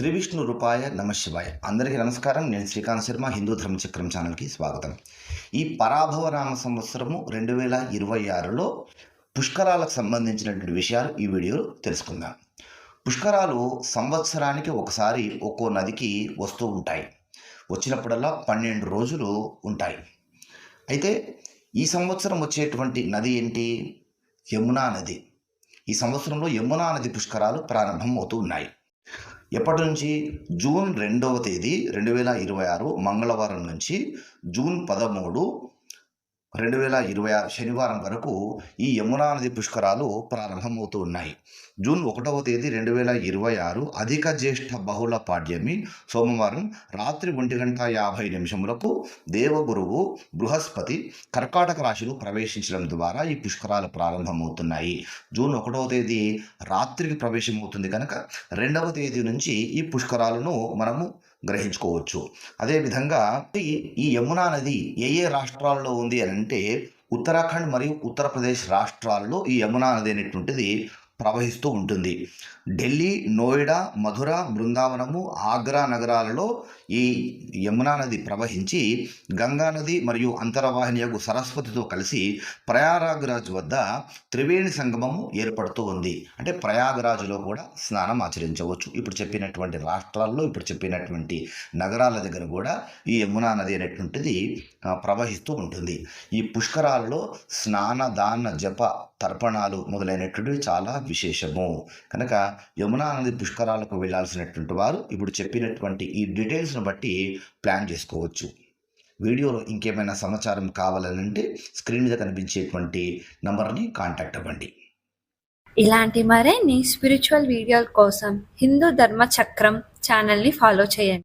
శ్రీ విష్ణు రూపాయ నమ శివాయ. అందరికీ నమస్కారం. నేను శ్రీకాంత్ శర్మ, హిందూ ధర్మచక్రం ఛానల్కి స్వాగతం. ఈ పరాభవ నామ సంవత్సరము 2026లో పుష్కరాలకు సంబంధించినటువంటి విషయాలు ఈ వీడియోలో తెలుసుకుందాం. పుష్కరాలు సంవత్సరానికి ఒకసారి ఒక్కో నదికి వస్తూ ఉంటాయి. వచ్చినప్పుడల్లా 12 రోజులు ఉంటాయి. అయితే ఈ సంవత్సరం వచ్చేటువంటి నది ఏంటి? యమునా నది. ఈ సంవత్సరంలో యమునా నది పుష్కరాలు ప్రారంభం అవుతూ ఉన్నాయి. ఎప్పటి నుంచి? జూన్ 2వ తేదీ 2026 మంగళవారం నుంచి జూన్ 13, 2026 శనివారం వరకు ఈ యమునా నది పుష్కరాలు ప్రారంభమవుతూ ఉన్నాయి. జూన్ 1వ తేదీ 2026 అధిక జ్యేష్ఠ బహుళ పాడ్యమి సోమవారం రాత్రి 1:50 దేవగురువు బృహస్పతి కర్కాటక రాశిలో ప్రవేశించడం ద్వారా ఈ పుష్కరాలు ప్రారంభమవుతున్నాయి. జూన్ 1వ తేదీ రాత్రికి ప్రవేశమవుతుంది కనుక 2వ తేదీ నుంచి ఈ పుష్కరాలను మనము గ్రహించుకోవచ్చు. అదేవిధంగా ఈ యమునా నది ఏ రాష్ట్రాల్లో ఉంది అని అంటే ఉత్తరాఖండ్ మరియు ఉత్తరప్రదేశ్ రాష్ట్రాల్లో ఈ యమునా నది అనేటువంటిది ప్రవహిస్తూ ఉంటుంది. ఢిల్లీ, నోయిడా, మధుర, బృందావనము, ఆగ్రా నగరాలలో ఈ యమునా నది ప్రవహించి గంగా నది మరియు అంతర్వాహినియగు సరస్వతితో కలిసి ప్రయాగరాజ్ వద్ద త్రివేణి సంగమము ఏర్పడుతూ ఉంది. అంటే ప్రయాగరాజులో కూడా స్నానం ఆచరించవచ్చు. ఇప్పుడు చెప్పినటువంటి రాష్ట్రాల్లో, ఇప్పుడు చెప్పినటువంటి నగరాల దగ్గర కూడా ఈ యమునా నది అనేటువంటిది ప్రవహిస్తూ ఉంటుంది. ఈ పుష్కరాలలో స్నాన, దాన, జప, తర్పణాలు మొదలైనటువంటివి చాలా విశేషము. కనుక యమునా నది పుష్కరాలకు వెళ్ళాల్సినటువంటి వారు ఇప్పుడు చెప్పినటువంటి ఈ డీటెయిల్స్ను బట్టి ప్లాన్ చేసుకోవచ్చు. వీడియోలో ఇంకేమైనా సమాచారం కావాలంటే స్క్రీన్ మీద కనిపించేటువంటి నంబర్ని కాంటాక్ట్ అవ్వండి. ఇలాంటి మరిన్ని స్పిరిచువల్ వీడియోల కోసం హిందూ ధర్మ చక్రం ఛానల్ని ఫాలో చేయండి.